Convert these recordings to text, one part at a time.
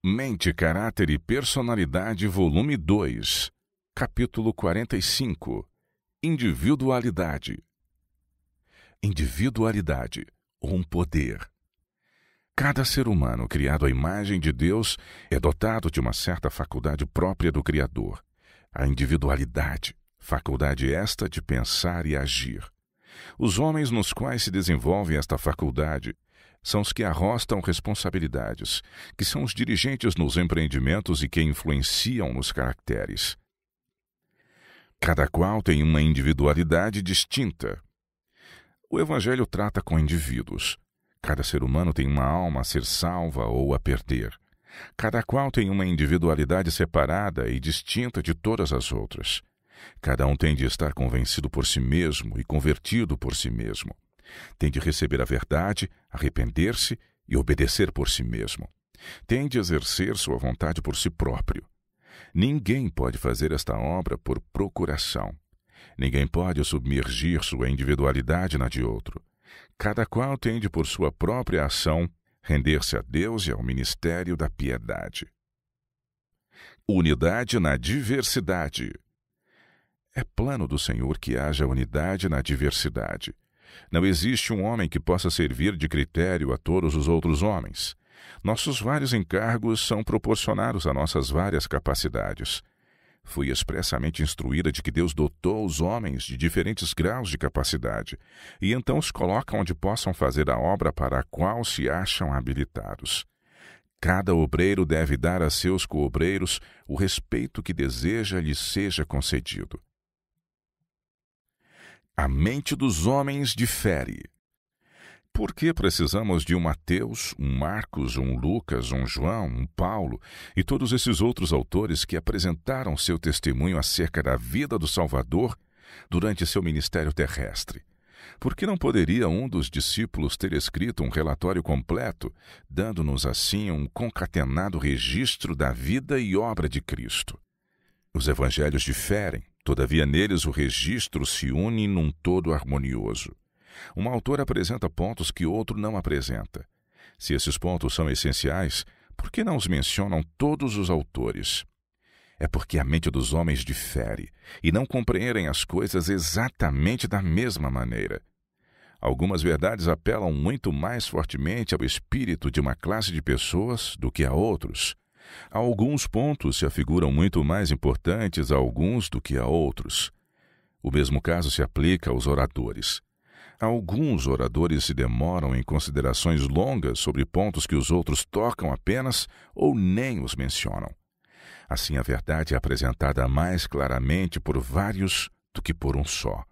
Mente, Caráter e Personalidade, volume 2, capítulo 45. Individualidade. Individualidade, um poder. Cada ser humano criado à imagem de Deus é dotado de uma certa faculdade própria do Criador. A individualidade, faculdade esta de pensar e agir. Os homens nos quais se desenvolve esta faculdade são os que arrostam responsabilidades, que são os dirigentes nos empreendimentos e que influenciam nos caracteres. Cada qual tem uma individualidade distinta. O Evangelho trata com indivíduos. Cada ser humano tem uma alma a ser salva ou a perder. Cada qual tem uma individualidade separada e distinta de todas as outras. Cada um tem de estar convencido por si mesmo e convertido por si mesmo. Tem de receber a verdade, arrepender-se e obedecer por si mesmo. Tem de exercer sua vontade por si próprio. Ninguém pode fazer esta obra por procuração. Ninguém pode submergir sua individualidade na de outro. Cada qual tem de, por sua própria ação, render-se a Deus e ao ministério da piedade. Unidade na diversidade. É plano do Senhor que haja unidade na diversidade. Não existe um homem que possa servir de critério a todos os outros homens. Nossos vários encargos são proporcionados a nossas várias capacidades. Fui expressamente instruída de que Deus dotou os homens de diferentes graus de capacidade e então os coloca onde possam fazer a obra para a qual se acham habilitados. Cada obreiro deve dar a seus coobreiros o respeito que deseja lhes seja concedido. A mente dos homens difere. Por que precisamos de um Mateus, um Marcos, um Lucas, um João, um Paulo e todos esses outros autores que apresentaram seu testemunho acerca da vida do Salvador durante seu ministério terrestre? Por que não poderia um dos discípulos ter escrito um relatório completo, dando-nos assim um concatenado registro da vida e obra de Cristo? Os evangelhos diferem, todavia neles o registro se une num todo harmonioso. Um autor apresenta pontos que outro não apresenta. Se esses pontos são essenciais, por que não os mencionam todos os autores? É porque a mente dos homens difere e não compreendem as coisas exatamente da mesma maneira. Algumas verdades apelam muito mais fortemente ao espírito de uma classe de pessoas do que a outros. Alguns pontos se afiguram muito mais importantes a alguns do que a outros. O mesmo caso se aplica aos oradores. Alguns oradores se demoram em considerações longas sobre pontos que os outros tocam apenas ou nem os mencionam. Assim, a verdade é apresentada mais claramente por vários do que por um só.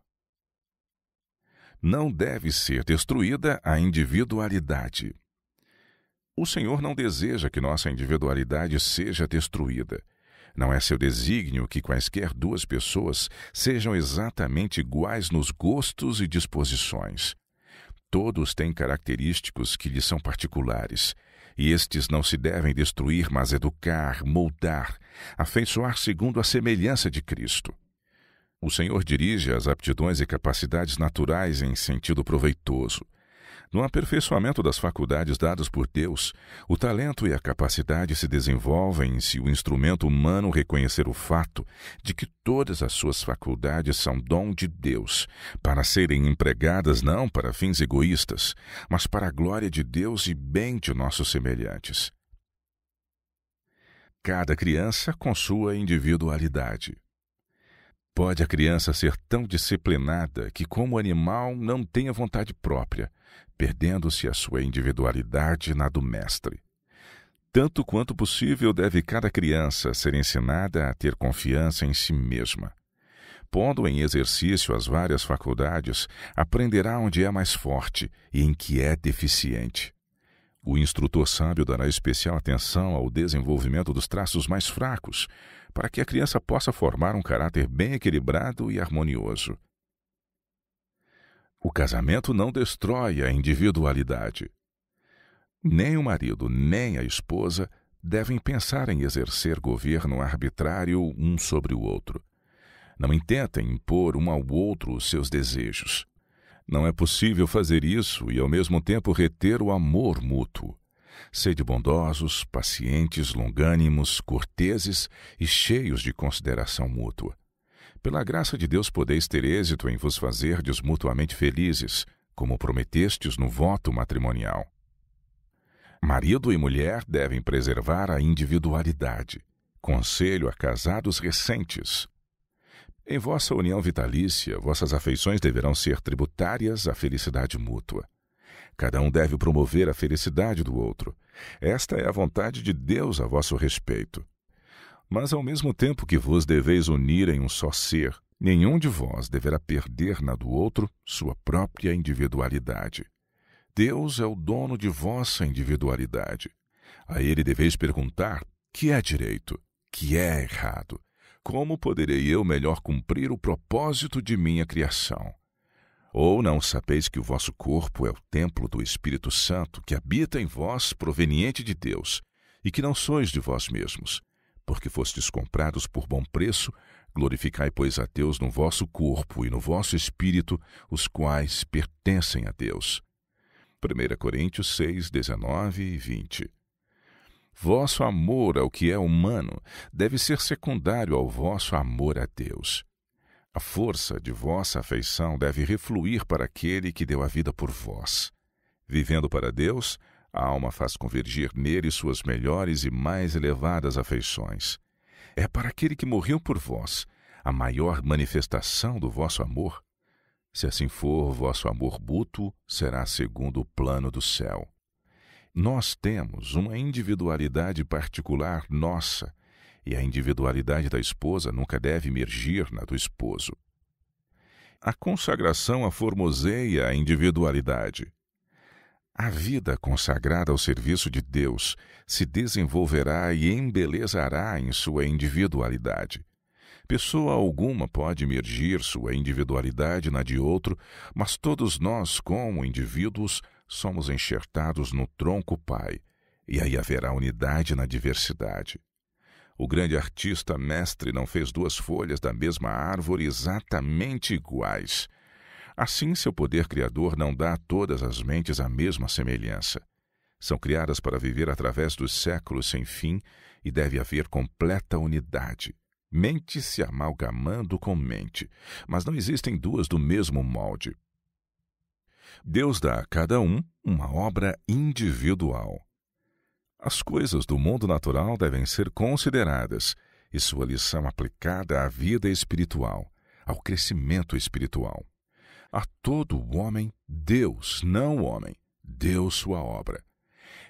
Não deve ser destruída a individualidade. O Senhor não deseja que nossa individualidade seja destruída. Não é seu desígnio que quaisquer duas pessoas sejam exatamente iguais nos gostos e disposições. Todos têm característicos que lhes são particulares, e estes não se devem destruir, mas educar, moldar, afeiçoar segundo a semelhança de Cristo. O Senhor dirige as aptidões e capacidades naturais em sentido proveitoso. No aperfeiçoamento das faculdades dadas por Deus, o talento e a capacidade se desenvolvem se o instrumento humano reconhecer o fato de que todas as suas faculdades são dom de Deus, para serem empregadas não para fins egoístas, mas para a glória de Deus e bem de nossos semelhantes. Cada criança com sua individualidade. Pode a criança ser tão disciplinada que, como animal, não tenha vontade própria, perdendo-se a sua individualidade na do mestre. Tanto quanto possível deve cada criança ser ensinada a ter confiança em si mesma. Pondo em exercício as várias faculdades, aprenderá onde é mais forte e em que é deficiente. O instrutor sábio dará especial atenção ao desenvolvimento dos traços mais fracos, para que a criança possa formar um caráter bem equilibrado e harmonioso. O casamento não destrói a individualidade. Nem o marido nem a esposa devem pensar em exercer governo arbitrário um sobre o outro. Não intentem impor um ao outro os seus desejos. Não é possível fazer isso e, ao mesmo tempo, reter o amor mútuo. Sede bondosos, pacientes, longânimos, corteses e cheios de consideração mútua. Pela graça de Deus podeis ter êxito em vos fazerdes mutuamente felizes, como prometestes no voto matrimonial. Marido e mulher devem preservar a individualidade. Conselho a casados recentes. Em vossa união vitalícia, vossas afeições deverão ser tributárias à felicidade mútua. Cada um deve promover a felicidade do outro. Esta é a vontade de Deus a vosso respeito. Mas ao mesmo tempo que vos deveis unir em um só ser, nenhum de vós deverá perder na do outro sua própria individualidade. Deus é o dono de vossa individualidade. A ele deveis perguntar: que é direito? Que é errado? Como poderei eu melhor cumprir o propósito de minha criação? Ou não sabeis que o vosso corpo é o templo do Espírito Santo, que habita em vós, proveniente de Deus, e que não sois de vós mesmos? Porque fostes comprados por bom preço, glorificai, pois, a Deus no vosso corpo e no vosso espírito, os quais pertencem a Deus. 1 Coríntios 6, 19 e 20. Vosso amor ao que é humano deve ser secundário ao vosso amor a Deus. A força de vossa afeição deve refluir para aquele que deu a vida por vós. Vivendo para Deus, a alma faz convergir nele suas melhores e mais elevadas afeições. É para aquele que morreu por vós a maior manifestação do vosso amor. Se assim for, vosso amor mútuo será segundo o plano do céu. Nós temos uma individualidade particular nossa, e a individualidade da esposa nunca deve emergir na do esposo. A consagração aformoseia a individualidade. A vida consagrada ao serviço de Deus se desenvolverá e embelezará em sua individualidade. Pessoa alguma pode emergir sua individualidade na de outro, mas todos nós, como indivíduos, somos enxertados no tronco Pai, e aí haverá unidade na diversidade. O grande artista mestre não fez duas folhas da mesma árvore exatamente iguais. Assim, seu poder criador não dá a todas as mentes a mesma semelhança. São criadas para viver através dos séculos sem fim e deve haver completa unidade. Mente se amalgamando com mente, mas não existem duas do mesmo molde. Deus dá a cada um uma obra individual. As coisas do mundo natural devem ser consideradas e sua lição aplicada à vida espiritual, ao crescimento espiritual. A todo o homem, Deus, não o homem, deu sua obra.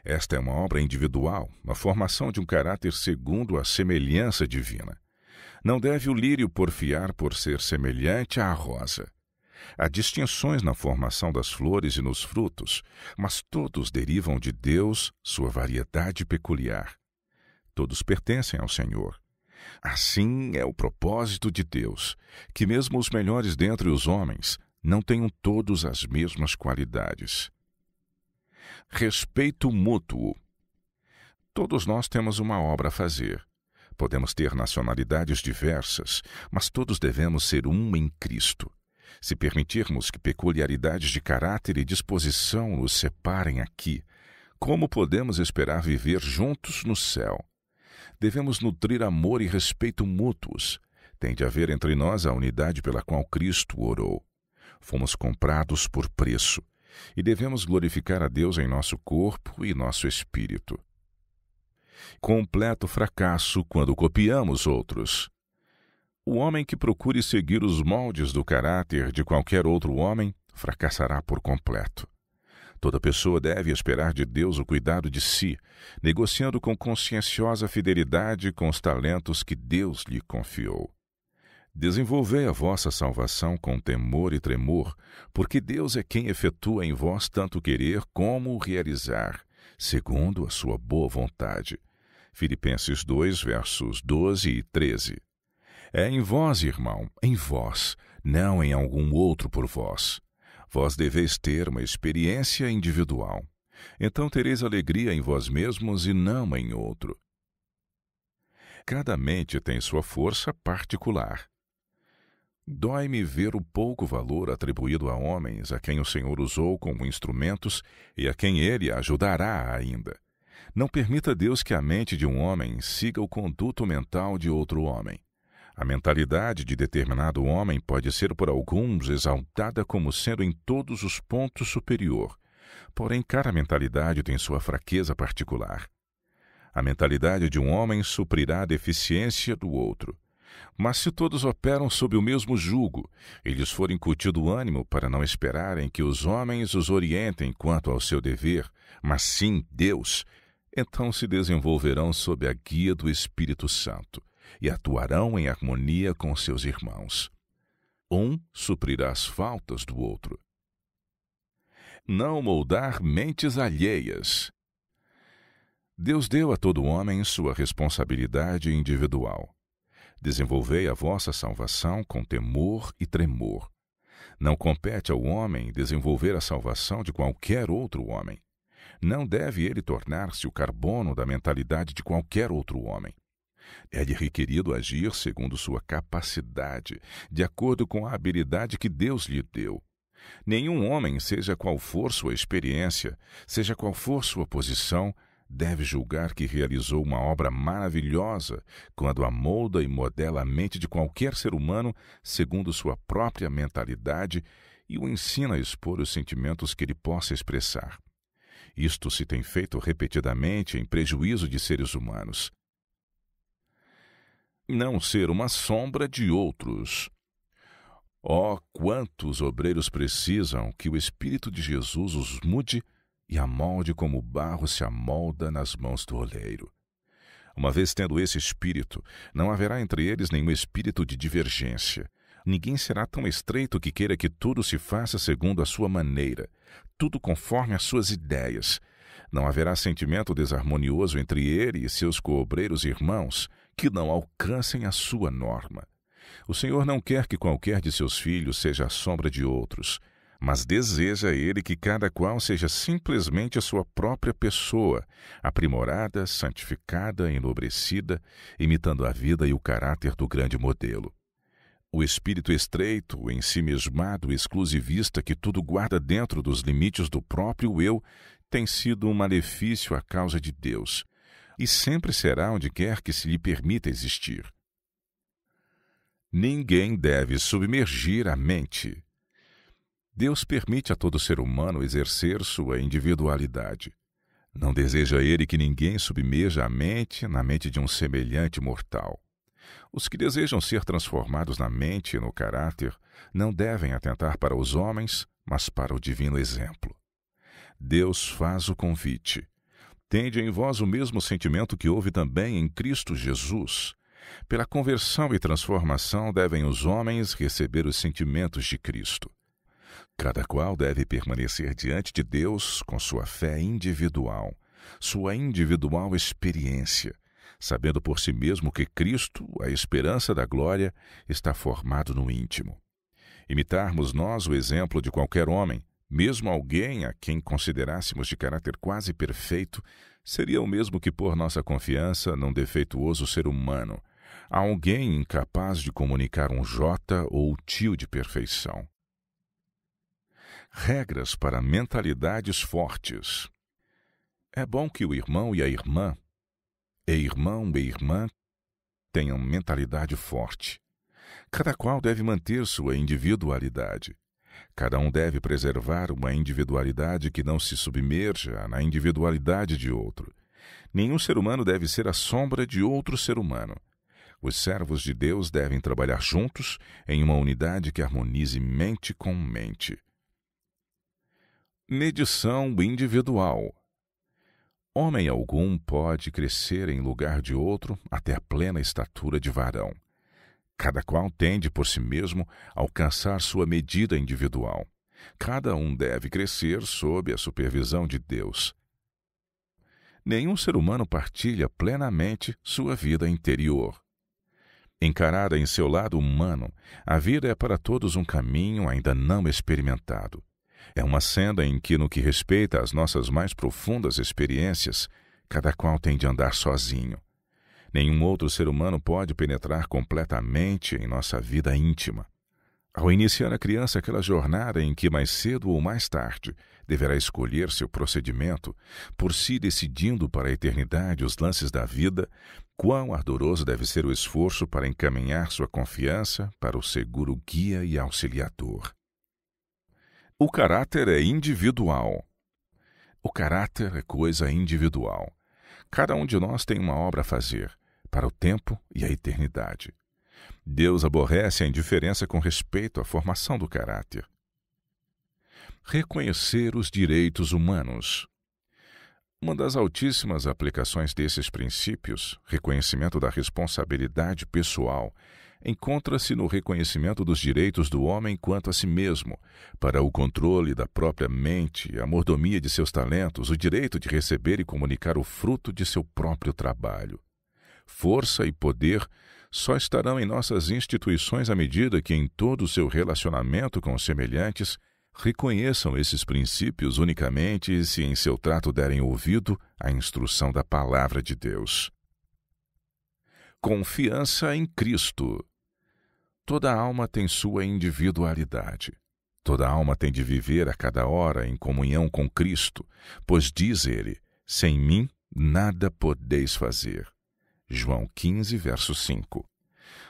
Esta é uma obra individual, a formação de um caráter segundo a semelhança divina. Não deve o lírio porfiar por ser semelhante à rosa. Há distinções na formação das flores e nos frutos, mas todos derivam de Deus, sua variedade peculiar. Todos pertencem ao Senhor. Assim é o propósito de Deus, que mesmo os melhores dentre os homens não tenham todos as mesmas qualidades. Respeito mútuo. Todos nós temos uma obra a fazer. Podemos ter nacionalidades diversas, mas todos devemos ser um em Cristo. Se permitirmos que peculiaridades de caráter e disposição nos separem aqui, como podemos esperar viver juntos no céu? Devemos nutrir amor e respeito mútuos. Tem de haver entre nós a unidade pela qual Cristo orou. Fomos comprados por preço, e devemos glorificar a Deus em nosso corpo e nosso espírito. Completo fracasso quando copiamos outros. O homem que procure seguir os moldes do caráter de qualquer outro homem fracassará por completo. Toda pessoa deve esperar de Deus o cuidado de si, negociando com conscienciosa fidelidade com os talentos que Deus lhe confiou. Desenvolvei a vossa salvação com temor e tremor, porque Deus é quem efetua em vós tanto querer como realizar, segundo a sua boa vontade. Filipenses 2, versos 12 e 13. É em vós, irmão, em vós, não em algum outro por vós. Vós deveis ter uma experiência individual. Então tereis alegria em vós mesmos e não em outro. Cada mente tem sua força particular. Dói-me ver o pouco valor atribuído a homens a quem o Senhor usou como instrumentos e a quem Ele ajudará ainda. Não permita Deus que a mente de um homem siga o conduto mental de outro homem. A mentalidade de determinado homem pode ser por alguns exaltada como sendo em todos os pontos superior, porém cada mentalidade tem sua fraqueza particular. A mentalidade de um homem suprirá a deficiência do outro. Mas se todos operam sob o mesmo jugo, e lhes for incutido ânimo para não esperarem que os homens os orientem quanto ao seu dever, mas sim Deus, então se desenvolverão sob a guia do Espírito Santo e atuarão em harmonia com seus irmãos. Um suprirá as faltas do outro. Não moldar mentes alheias. Deus deu a todo homem sua responsabilidade individual. Desenvolvei a vossa salvação com temor e tremor. Não compete ao homem desenvolver a salvação de qualquer outro homem. Não deve ele tornar-se o carbono da mentalidade de qualquer outro homem. É-lhe requerido agir segundo sua capacidade, de acordo com a habilidade que Deus lhe deu. Nenhum homem, seja qual for sua experiência, seja qual for sua posição, deve julgar que realizou uma obra maravilhosa quando amolda e modela a mente de qualquer ser humano segundo sua própria mentalidade e o ensina a expor os sentimentos que ele possa expressar. Isto se tem feito repetidamente em prejuízo de seres humanos. Não ser uma sombra de outros. Oh, quantos obreiros precisam que o Espírito de Jesus os mude e amolde como o barro se amolda nas mãos do oleiro. Uma vez tendo esse espírito, não haverá entre eles nenhum espírito de divergência. Ninguém será tão estreito que queira que tudo se faça segundo a sua maneira, tudo conforme as suas ideias. Não haverá sentimento desarmonioso entre ele e seus coobreiros irmãos que não alcancem a sua norma. O Senhor não quer que qualquer de seus filhos seja a sombra de outros, mas deseja ele que cada qual seja simplesmente a sua própria pessoa, aprimorada, santificada, enobrecida, imitando a vida e o caráter do grande modelo. O espírito estreito, o ensimismado, exclusivista que tudo guarda dentro dos limites do próprio eu, tem sido um malefício à causa de Deus, e sempre será onde quer que se lhe permita existir. Ninguém deve submergir a mente. Deus permite a todo ser humano exercer sua individualidade. Não deseja ele que ninguém submerja a mente na mente de um semelhante mortal. Os que desejam ser transformados na mente e no caráter não devem atentar para os homens, mas para o divino exemplo. Deus faz o convite. Tende em vós o mesmo sentimento que houve também em Cristo Jesus. Pela conversão e transformação devem os homens receber os sentimentos de Cristo. Cada qual deve permanecer diante de Deus com sua fé individual, sua individual experiência, sabendo por si mesmo que Cristo, a esperança da glória, está formado no íntimo. Imitarmos nós o exemplo de qualquer homem, mesmo alguém a quem considerássemos de caráter quase perfeito, seria o mesmo que pôr nossa confiança num defeituoso ser humano, alguém incapaz de comunicar um jota ou tio de perfeição. Regras para mentalidades fortes. É bom que o irmão e a irmã, irmão e irmã, tenham mentalidade forte. Cada qual deve manter sua individualidade. Cada um deve preservar uma individualidade que não se submerja na individualidade de outro. Nenhum ser humano deve ser a sombra de outro ser humano. Os servos de Deus devem trabalhar juntos em uma unidade que harmonize mente com mente. Medição individual. Homem algum pode crescer em lugar de outro até a plena estatura de varão. Cada qual tende por si mesmo a alcançar sua medida individual. Cada um deve crescer sob a supervisão de Deus. Nenhum ser humano partilha plenamente sua vida interior. Encarada em seu lado humano, a vida é para todos um caminho ainda não experimentado. É uma senda em que, no que respeita às nossas mais profundas experiências, cada qual tem de andar sozinho. Nenhum outro ser humano pode penetrar completamente em nossa vida íntima. Ao iniciar a criança aquela jornada em que mais cedo ou mais tarde deverá escolher seu procedimento, por si decidindo para a eternidade os lances da vida, quão ardoroso deve ser o esforço para encaminhar sua confiança para o seguro guia e auxiliador. O caráter é individual. O caráter é coisa individual. Cada um de nós tem uma obra a fazer, para o tempo e a eternidade. Deus aborrece a indiferença com respeito à formação do caráter. Reconhecer os direitos humanos. Uma das altíssimas aplicações desses princípios, reconhecimento da responsabilidade pessoal, encontra-se no reconhecimento dos direitos do homem quanto a si mesmo, para o controle da própria mente, a mordomia de seus talentos, o direito de receber e comunicar o fruto de seu próprio trabalho. Força e poder só estarão em nossas instituições à medida que, em todo o seu relacionamento com os semelhantes, reconheçam esses princípios unicamente se em seu trato derem ouvido à instrução da Palavra de Deus. Confiança em Cristo. Toda alma tem sua individualidade. Toda alma tem de viver a cada hora em comunhão com Cristo, pois diz ele: sem mim nada podeis fazer. João 15, verso 5.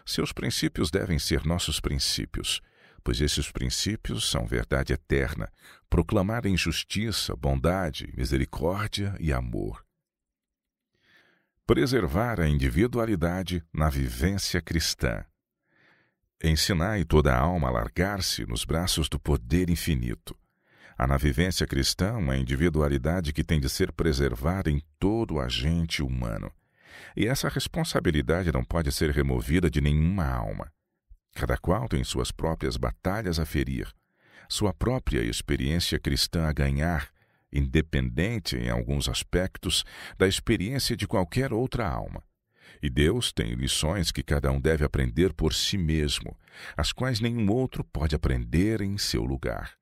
Seus princípios devem ser nossos princípios, pois esses princípios são verdade eterna, proclamada em justiça, bondade, misericórdia e amor. Preservar a individualidade na vivência cristã. Ensinai toda a alma a largar-se nos braços do poder infinito. Há na vivência cristã uma individualidade que tem de ser preservada em todo o agente humano. E essa responsabilidade não pode ser removida de nenhuma alma. Cada qual tem suas próprias batalhas a ferir, sua própria experiência cristã a ganhar, independente em alguns aspectos da experiência de qualquer outra alma. E Deus tem lições que cada um deve aprender por si mesmo, as quais nenhum outro pode aprender em seu lugar.